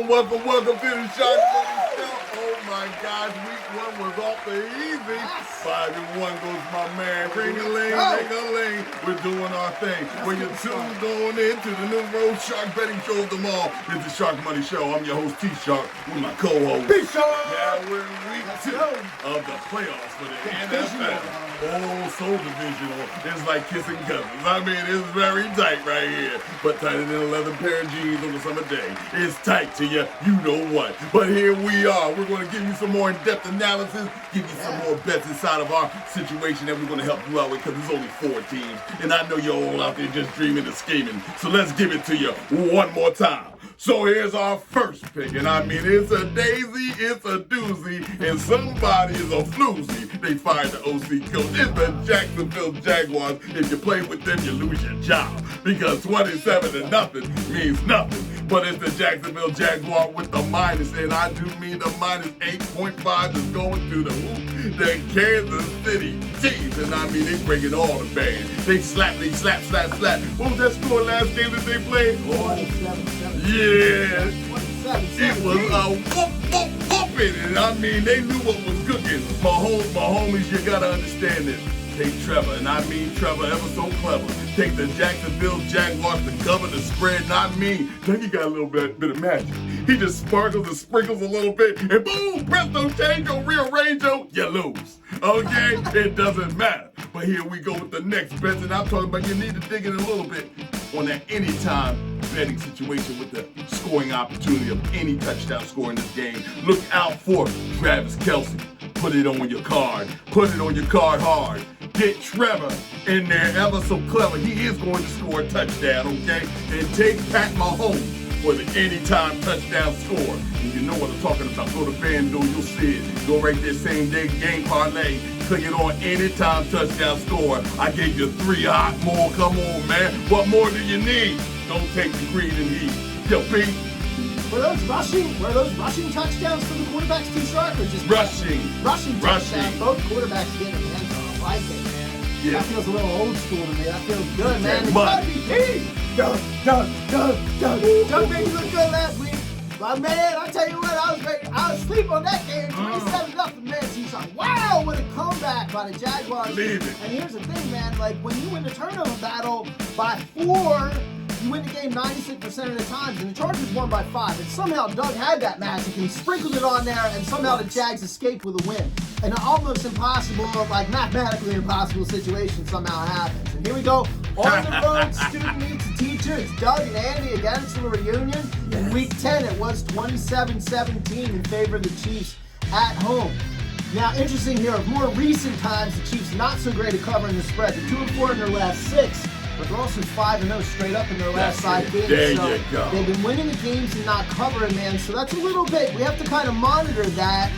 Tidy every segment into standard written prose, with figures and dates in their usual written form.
Welcome to the Sharkmoney Show. Oh my gosh, week 1 was off the easy. 5-1 goes my man. Ring-a-ling. We're doing our thing. When you're tuned on into the new road shark betting show of them all, it's the Sharkmoney Show. I'm your host T-Shark with my co-host. T-Shark. Now we're in week 2 of the playoffs for the NFL. Oh, so divisional. It's like kissing cousins. I mean, it's very tight right here. But tighter than a leather pair of jeans on a summer day. It's tight to you know what. But here we are. We're going to give you some more in-depth analysis, give you some more bets inside of our situation that we're going to help you out with, because there's only 4 teams. And I know you're all out there just dreaming and scheming. So let's give it to you one more time. So here's our first pick, and I mean, it's a daisy, it's a doozy, and somebody is a floozy. They fired the OC coach. It's the Jacksonville Jaguars. If you play with them, you lose your job, because 27-0 means nothing. But it's the Jacksonville Jaguar with the minus, and I do mean the minus 8.5 is going through the hoop. The Kansas City Chiefs, and I mean, they bring it all to bear. They slap. What was that score last game that they played? Yeah, it was a whooping, and I mean, they knew what was cooking. My homies, you gotta understand this. Take Trevor, and I mean Trevor ever so clever. Take the Jacksonville Jaguars to cover the spread, and I mean, Dougie got a little bit of magic. He just sparkles and sprinkles a little bit, and boom, presto chango, rearrange-o, you lose. Okay? It doesn't matter. But here we go with the next bet, and I'm talking about you need to dig in a little bit on that anytime betting situation with the scoring opportunity of any touchdown score in this game. Look out for Travis Kelce. Put it on your card. Put it on your card hard. Get Trevor in there ever so clever. He is going to score a touchdown, okay? And take Pat Mahomes for the anytime touchdown score. And you know what I'm talking about. Go to FanDuel, you'll see it. Go right there, same day game parlay. Click it on anytime touchdown score. I gave you 3 hot more. Come on, man. What more do you need? Don't take the greed and heat. Yo, Pete. Were those rushing touchdowns for the quarterbacks, T-Shark, or just rushing touchdowns? Both quarterbacks getting their hands on. I like it, man. Yeah. That feels a little old school to me. That feels good, man. It's gotta be Pete. Doug made you look good last week. But man, I tell you what, I was asleep on that game. 27-0, man. T-Shark. Wow, what a comeback by the Jaguars. Leave it. And here's the thing, man. Like, when you win the turnover battle by 4, you win the game 96% of the times, and the Chargers won by 5. And somehow Doug had that magic, and he sprinkled it on there, and somehow the Jags escaped with a win. An almost impossible, like mathematically impossible situation somehow happens. And here we go, on the road, student meets a teacher. It's Doug and Andy against the reunion. In week 10, it was 27-17 in favor of the Chiefs at home. Now, interesting here, of more recent times, the Chiefs not so great at covering the spread. They're 2-4 in their last 6. But they're also 5-0 straight up in their last 5 games. There so you go. They've been winning the games and not covering, man. So that's a little bit. We have to kind of monitor that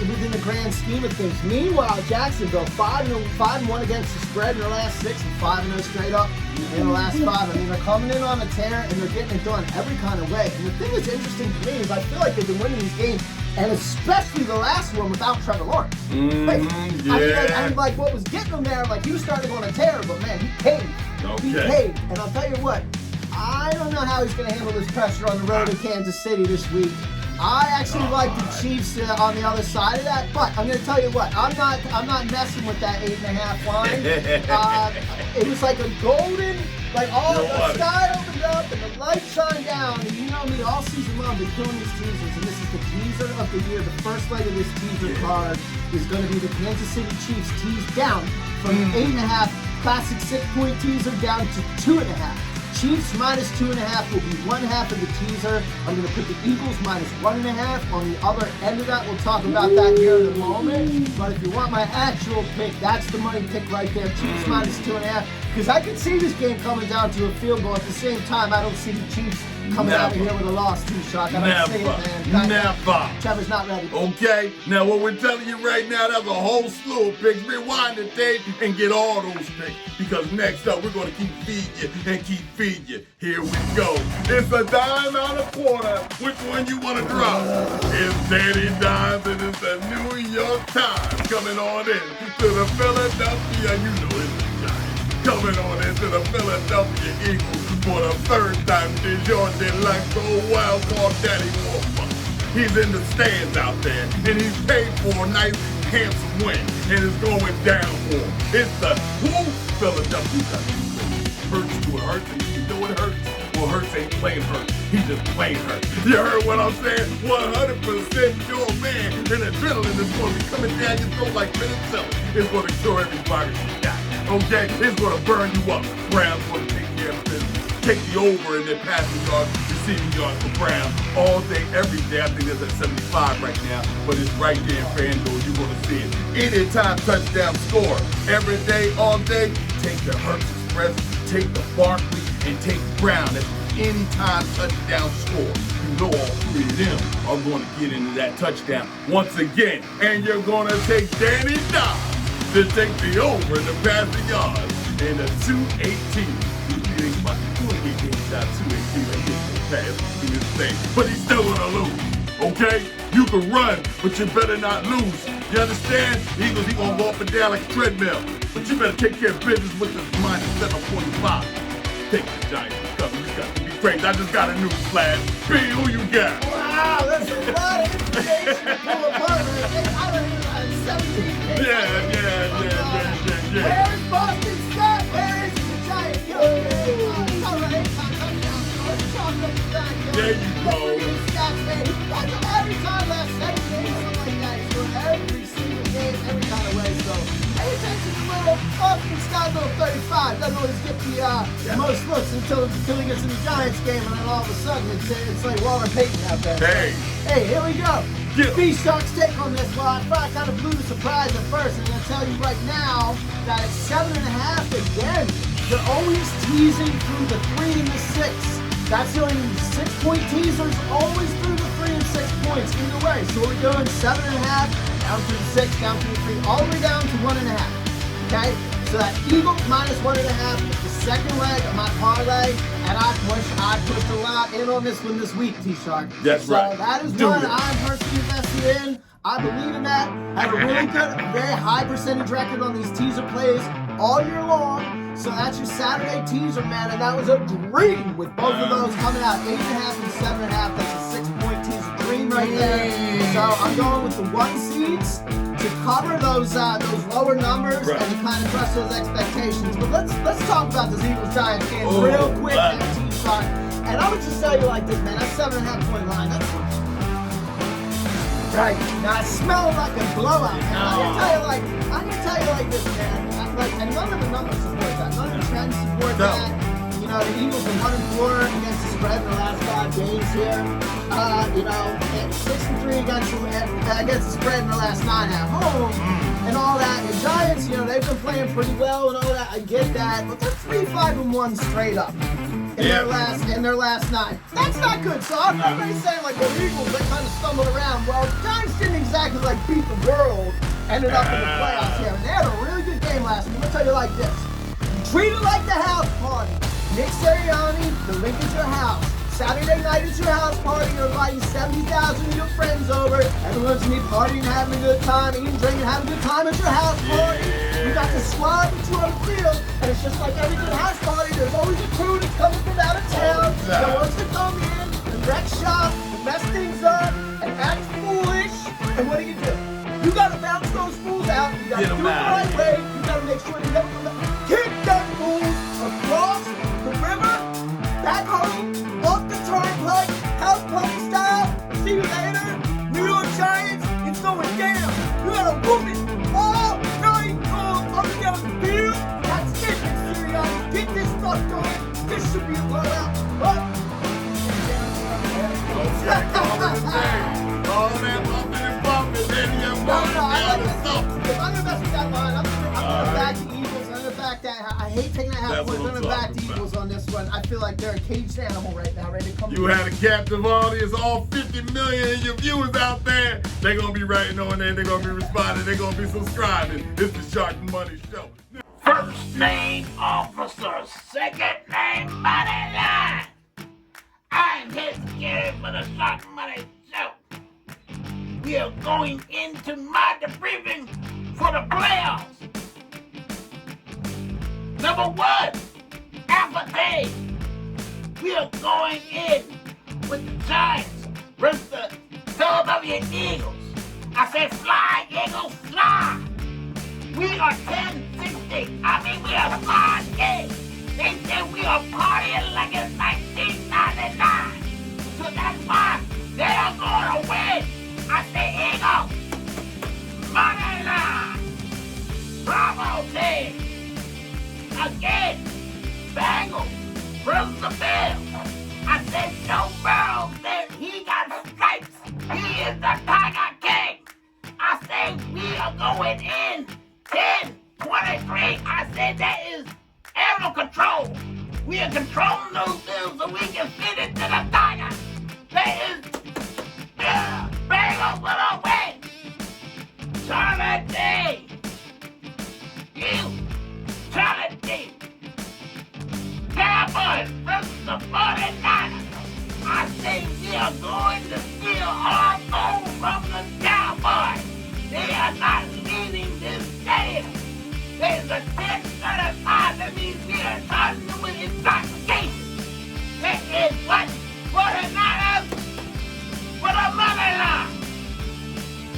within the grand scheme of things. Meanwhile, Jacksonville 5-1 against the spread in their last 6 and 5-0 straight up in the last 5. I mean, they're coming in on a tear and they're getting it done every kind of way. And the thing that's interesting to me is I feel like they've been winning these games, and especially the last one without Trevor Lawrence. I mean, like what was getting them there, like he was starting to go on a tear, but man, he caved. Okay. He caved. And I'll tell you what, I don't know how he's going to handle this pressure on the road in Kansas City this week. I actually like the Chiefs on the other side of that, but I'm going to tell you what, I'm not messing with that 8.5 line. It was like a golden, like all the sky opened up and the light shined down, and you know me, all season long, I've been doing these teasers, and this is the teaser of the year. The first leg of this teaser card is going to be the Kansas City Chiefs teased down from 8.5 classic 6-point teaser down to 2.5. Chiefs minus 2.5 will be one half of the teaser. I'm going to put the Eagles minus 1.5 on the other end of that. We'll talk about that here in a moment. But if you want my actual pick, that's the money pick right there. Chiefs minus 2.5. Because I can see this game coming down to a field goal. At the same time, I don't see the Chiefs coming out of here with a loss, T-Shark. I don't see it, man. Never. Trevor's not ready. Okay, now what we're telling you right now, that's a whole slew of picks. Rewind the tape and get all those picks. Because next up, we're going to keep feeding you and keep feeding you. Here we go. It's a dime out of quarter. Which one you want to drop? It's Danny Dimes, and it's the New York Times coming on in to the Philadelphia. You know it's the Giants. coming on into the Philadelphia Eagles for the third time this year. They like the wild card daddy Wolf. He's in the stands out there, and he's paid for a nice, handsome win, and it's going down for him. It's the who? Philadelphia. Hurts to it hurts, and you know it hurts. Well, Hurts ain't playing hurt. He's just playing hurt. You heard what I'm saying? 100% your man. And adrenaline is going to be coming down your throat like penicillin. It's going to cure every virus you got. Okay? It's going to burn you up. Brown's going to take care of business. Take the over in their passing yards, receiving yards for Brown all day, every day. I think it's at 75 right now, but it's right there in FanDuel. You're going to see it. Anytime touchdown score. Every day, all day. Take the Hurts Express, take the Barkley, and take Brown. That's anytime touchdown score. You know all three of them are going to get into that touchdown once again. And you're going to take Danny Dobbs to take the over in the passing yards in the 218. He ain't about to do it. He ain't got 218 like this pass in this thing. But he's still going to lose. Okay? You can run, but you better not lose. You understand? Eagles, he going to go up and down like a treadmill. But you better take care of business with this minus 7.5. Take the Giants because you got to be crazy. I just got a news flash. B, who you got? Wow, that's a lot of information to pull apart. I don't even know, 17 days. Yeah. Where's Boston Scott? Where is the Giants? Yo, all right, let's talk about that. There you go. Every time last 7 days, something like that. He's doing every single game, every kind of way. So, pay attention to little Boston Scott, little 35. Doesn't always get the most looks until he gets in the Giants game, and then all of a sudden it's like Walter Payton out there. Hey, here we go. B-Shark's take on this. Well, I kind of blew the surprise at first. I'm going to tell you right now that it's 7.5 again. They're always teasing through the 3 and the 6. That's the only 6-point teasers, always through the 3 and 6 points either way. So we're doing 7.5, down to the 6, down to the 3, all the way down to 1.5. Okay? So that Eagles minus 1.5 is the second leg of my parlay, and I pushed a lot in on this one this week, T-Shark. That's right. So that is one I'm personally invested in. I believe in that. I have a really good, very high percentage record on these teaser plays all year long. So that's your Saturday teaser, man, and that was a dream with both of those coming out 8.5 and 7.5. That's a 6-point teaser dream right there. So I'm going with the 1 seeds to cover those lower numbers and to kind of crush those expectations. But let's talk about this Eagles-Giants game real quick, T-Shark. And I would just tell you like this, man. That 7.5-point line, that's right. Now it smelled like a blowout, man. I'm gonna tell you like this, man. And none of the numbers support that. None of the trends support that. You know, the Eagles are 1-4 against the spread in the last 5 games here. You know, 6-3 against the spread in the last 9 at home, and all that. The Giants, you know, they've been playing pretty well and all that. I get that, but they're 3-5-1 straight up. In their last 9. That's not good. So everybody's saying like the Eagles, they kind of stumbled around. Well, the Giants didn't exactly like beat the world. Ended up in the playoffs here. And they had a really good game last week. I'm gonna tell you like this. Treat it like the house party. Nick Sirianni, the link is your house. Saturday night is your house party. You're inviting 70,000 of your friends over. Everyone's gonna be partying, having a good time, eating, drinking, having a good time at your house party. You got the squad that you on the field, and it's just like every good house party. There's always a crew that's coming from out of town that wants to come in and wreck shop, and mess things up, and act foolish. And what do? You gotta bounce those fools out. You gotta do it the right way. You gotta make sure you don't kick those fools across the river, back home, off the turnpike, house party style. See you later. New York Giants, it's going down. You gotta whoop it all night long up and down the field. That's it, Sirianni. Get this stuff going. This should be a blowout. All that bumping and bumping, then you're if I'm gonna mess with that line, I'm gonna back the Eagles. I'm gonna back that. I hate taking that half point. I'm gonna back the Eagles on this one. I feel like they're a caged animal right now, ready to come. You had a captive audience, all 50 million of your viewers out there. They're gonna be writing on there. They're gonna be responding. They're gonna be subscribing. It's the Sharkmoney Show. First name officer, second name money line. I'm his kid for the Sharkmoney Show. We are going into my debriefing for the playoffs. Number one, Alpha Day. We are going in with the Giants versus the Philadelphia Eagles. I said fly, Eagles, fly. We are 10-60. I mean, we are flying. They said we are partying like it's 1999. So that's why they are going to win. I say Eagles, money line. Bravo team. Again, Bengals versus the Bills. I said Joe Burrow said he got stripes. He is the Tiger King. I say we are going in 10-23. I said that is aerial control. We are controlling those bills so we can fit into the Tiger. That is Bengals will win. Charlie D. You, Charlie D. Cowboys versus the 49ers. I say we are going to steal our gold from the Cowboys. They are not leaving this stadium. There's a 10-35. That means we are charging them with intoxication. That is what 49ers for the money line.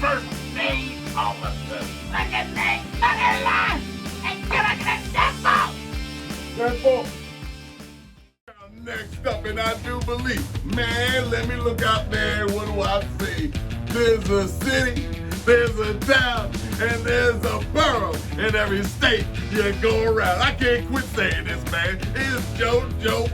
First name officer, second name money line, and get a tempo. Tempo. Next up, and I do believe, man, let me look out there. What do I see? There's a city, there's a town, and there's a borough in every state you go around. I can't quit saying this, man. It's Joe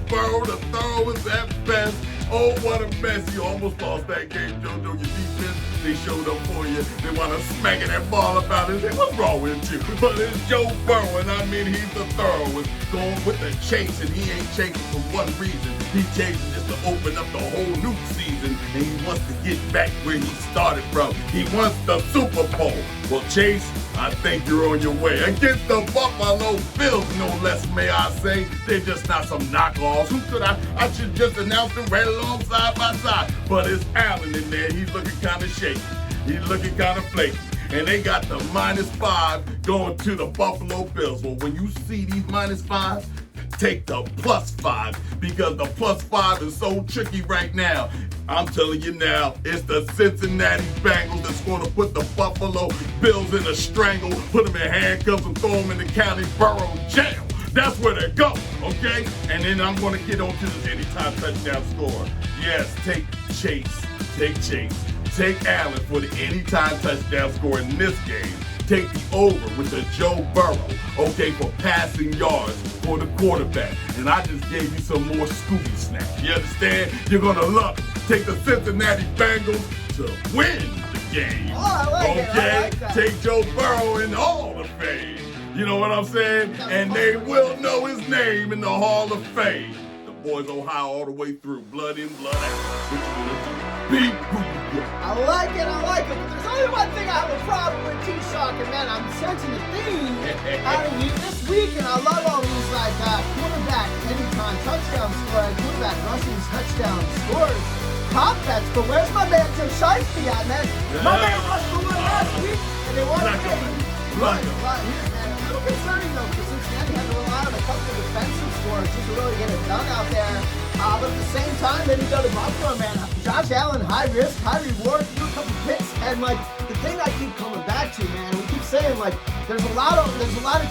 Burrow, the thoroughest at best. Oh, what a mess. You almost lost that game, JoJo. Your defense, they showed up for you. They want to smack that ball about it. Say, what's wrong with you? But it's Joe Burrow, and I mean, he's the thoroughest. Going with the chase, and he ain't chasing for one reason. He's chasing just to open up the whole new season, and he wants to get back where he started from. He wants the Super Bowl. Well, Chase, I think you're on your way. Against the Buffalo Bills, no less, may I say. They're just not some knockoffs. Who could I should just announce them right along side by side. But it's Allen in there. He's looking kind of shaky. He's looking kind of flaky. And they got the -5 going to the Buffalo Bills. Well, when you see these -5, take the +5 because the +5 is so tricky right now. I'm telling you now, it's the Cincinnati Bengals that's going to put the Buffalo Bills in a strangle, put them in handcuffs and throw them in the county borough jail. That's where they go, okay? And then I'm going to get on to this anytime touchdown score. Yes, take Chase. Take Allen for the anytime touchdown score in this game. Take the over with the Joe Burrow, okay, for passing yards for the quarterback. And I just gave you some more Scooby snaps. You understand? You're going to love it. Take the Cincinnati Bengals to win the game. Oh, I like it. I like that. Take Joe Burrow in Hall of Fame. You know what I'm saying? And they will know his name in the Hall of Fame. The boys Ohio all the way through. Blood in, blood out. What you gonna do? Beat who you got. I like it. But there's only one thing I have a problem with, T-Shock, and man, I'm sensing a theme out of you this week, and I love all these quarterback anytime touchdown score, quarterback rushing touchdown scores, top bets. But where's my man Joe Shiesty at, man? My man rushed for one last week, and they won the game. Right. Here's, man, a little concerning though, because Cincinnati had to rely on a couple of defensive scores just to really get it done out there. But at the same time, then you go to Buffalo, man. Josh Allen, high risk, high reward, threw a couple picks, and the thing I keep coming back to, man, we keep saying there's a lot of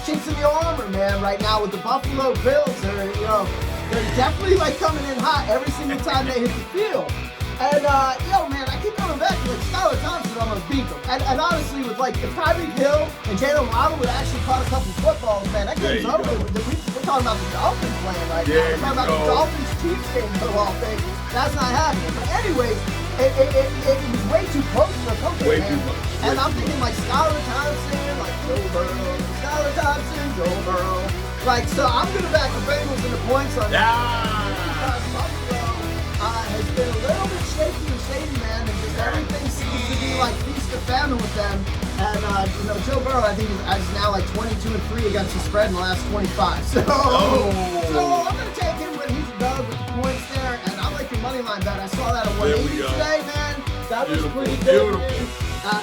chinks in the armor, man, right now with the Buffalo Bills. They're definitely coming in hot every single time they hit the field. And man, I keep coming back to Skylar Thompson, I'm gonna beat them. And honestly, with if Tyreek Hill and Jalen Waddle would actually caught a couple footballs, man, that game's over. We're talking about the Dolphins playing right now. We're talking about the Dolphins-Chiefs game for all things. That's not happening. But anyways, it was way too close for a couple, man. And I'm thinking Skylar Thompson, Joe Burrow, Skylar Thompson, Joe Burrow. So I'm gonna back the Bengals in the points on that. Because Buffalo has been a little bit shaky and shady, man, and just everything seems to be feast or famine with them. And Joe Burrow, I think, is now 22-3 against the spread in the last 25. So I'm gonna take him when he's done with the points there, and I like your money line bet. I saw that at 180 today, man. That was pretty good.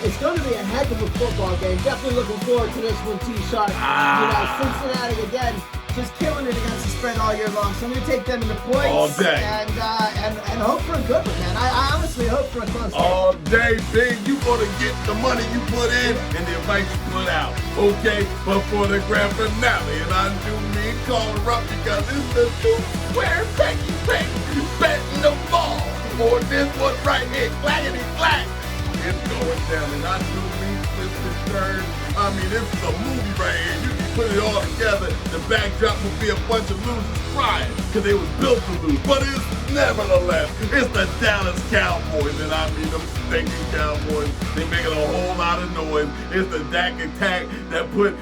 It's going to be a heck of a football game. Definitely looking forward to this one, T-Shot. Cincinnati again just killing it against the spread all year long. So I'm going to take them in the points. All day. And hope for a good one, man. I honestly hope for a close game. All day, big. You gonna get the money you put in and the advice you put out. Okay? But for the grand finale, and I do mean call her up because it's the two-square betting the ball. Or this one right here, clackety clack. It's going down, and I do mean twist and turn. I mean, this is a movie right here. You can put it all together. The backdrop will be a bunch of losers crying because they was built to lose. But it's nevertheless, it's the Dallas Cowboys, and I mean them stinking Cowboys. They making a whole lot of noise. It's the Dak attack that put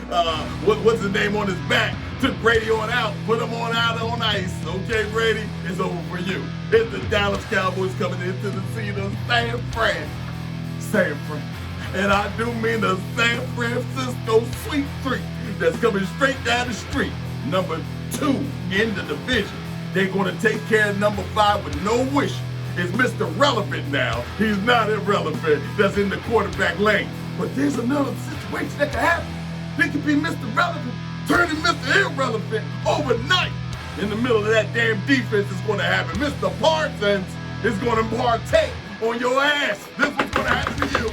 what's his name on his back. Took Brady on out, put him on out on ice. Okay, Brady, it's over for you. It's the Dallas Cowboys coming into the scene of San Fran. And I do mean the San Francisco Sweet 3 that's coming straight down the street. Number 2 in the division. They're going to take care of number 5 with no wish. It's Mr. Relevant now. He's not irrelevant. That's in the quarterback lane. But there's another situation that could happen. They could be Mr. Relevant turning Mr. Irrelevant overnight. In the middle of that damn defense is going to happen. Mr. Parsons is going to partake on your ass. This is going to happen to you.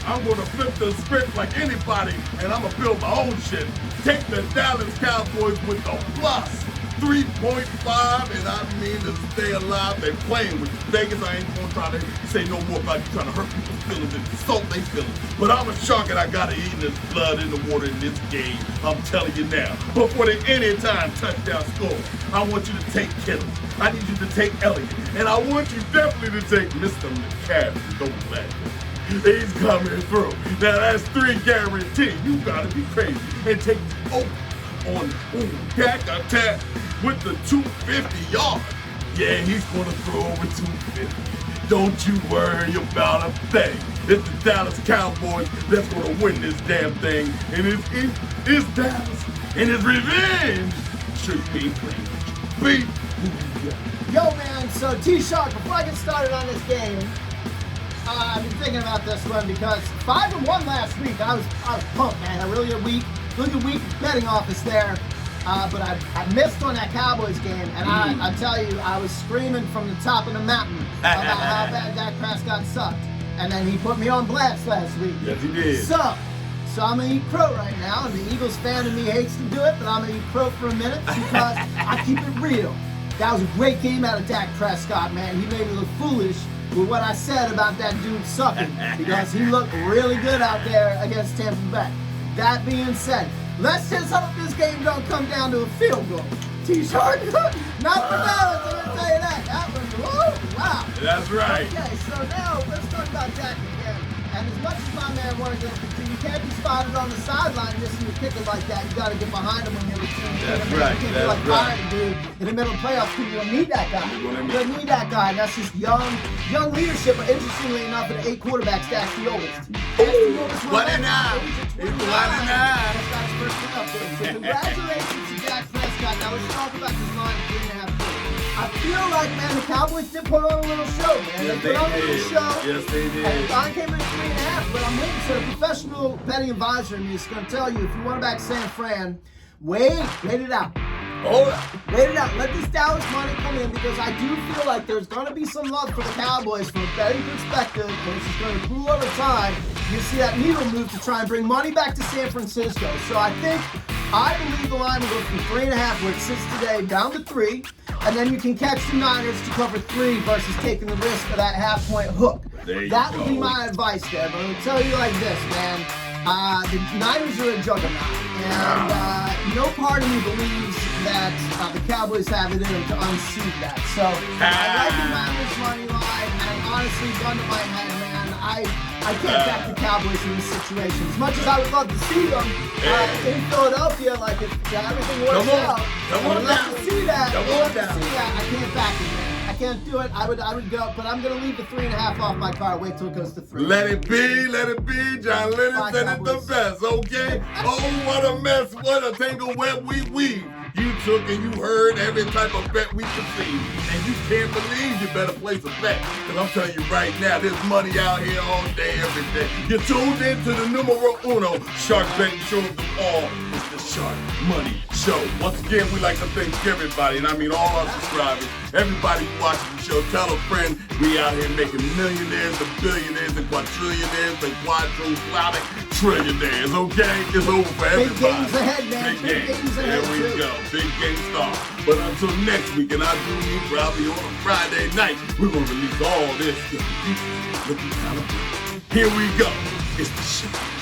I'm going to flip the script like anybody, and I'm going to build my own shit. Take the Dallas Cowboys with the plus 3.5, and I mean to stay alive. They're playing with Vegas. I ain't going to try to say no more about you trying to hurt people's feelings and insult their feelings. But I'm a shark, and I got to eat this blood in the water in this game. I'm telling you now. Before the anytime touchdown score, I want you to take Kittle. I need you to take Elliott. And I want you definitely to take Mr. McCaffrey. Don't let him. He's coming through. Now that's 3 guaranteed. You gotta be crazy. And take on Dak attack with the 250 yards. Yeah, he's gonna throw over 250. Don't you worry about a thing. It's the Dallas Cowboys that's gonna win this damn thing. And it's Dallas. And his revenge should be playing. Yo, man, so T-Shark, before I get started on this game, I've been thinking about this one because 5-1 last week. I was pumped, man. I really weak betting office there. But I missed on that Cowboys game, and I tell you, I was screaming from the top of the mountain about how bad Dak Prescott sucked. And then he put me on blast last week. Yes, he did. So I'm gonna eat crow right now, and the Eagles fan in me hates to do it, but I'm gonna eat crow for a minute because I keep it real. That was a great game out of Dak Prescott, man. He made me look foolish with what I said about that dude sucking because he looked really good out there against Tampa Bay. That being said, let's just hope this game don't come down to a field goal. T-Shark, not for Dallas, I'm gonna tell you that. That was, whoa, wow. That's right. Okay, so now let's talk about Dak again. And as much as my man wanted to continue, you can't be spotted on the sideline just when you're kicking like that. You got to get behind him when you're returning. That's right. You can't be like firing, dude. In the middle of playoffs, you don't need that guy. You don't need that guy. That's just young leadership. But interestingly enough, in the 8 quarterbacks, that's the oldest. What an eye. It's what an eye. So congratulations to Dak Prescott. Now let's talk about this line of 3.5 points. I feel like, man, the Cowboys did put on a little show, man. Yes, they put on a little show. Yes, they did. And the line came in at 3.5, but I'm waiting. So the professional betting advisor in me is going to tell you, if you want to back San Fran, wait it out. Hold up. Wait it out. Let this Dallas money come in because I do feel like there's going to be some love for the Cowboys from a betting perspective, and it's just going to cool over time. You see that needle move to try and bring money back to San Francisco. So I believe the line will go from 3.5, where it sits today, down to 3. And then you can catch the Niners to cover 3 versus taking the risk of that half-point hook. That would be my advice there. But I'm going to tell you like this, man. The Niners are a juggernaut. And no part of me believes that the Cowboys have it in them to unseat that. So I like the Niners money line. And honestly, gun to my head, man, I can't back the Cowboys in this situation. As much as I would love to see them in Philadelphia, like if everything works out, I'd love to see that. I can't back it, man. I can't do it. I would go, but I'm gonna leave the 3.5 off my car. Wait till it goes to 3. Let it be. John Lennon said it the best. Okay. Oh, what a mess! What a tangle web we weave. You took and you heard every type of bet we could see. And you can't believe you better place a bet. Because I'm telling you right now, there's money out here all day, every day. You're tuned into the numero uno Shark betting show of them all. It's the Shark Money Show. Once again, we like to thank everybody, and I mean all our subscribers, everybody who watches the show. Tell a friend we out here making millionaires and billionaires and quadrillionaires and quadrillionic trillionaires, okay? It's over for everybody. Big games ahead, man. Big games ahead. There we go. Big game star. But until next week, and I do mean probably on a Friday night, we're going to release all this to the people looking kind of bright. Here we go. It's the show.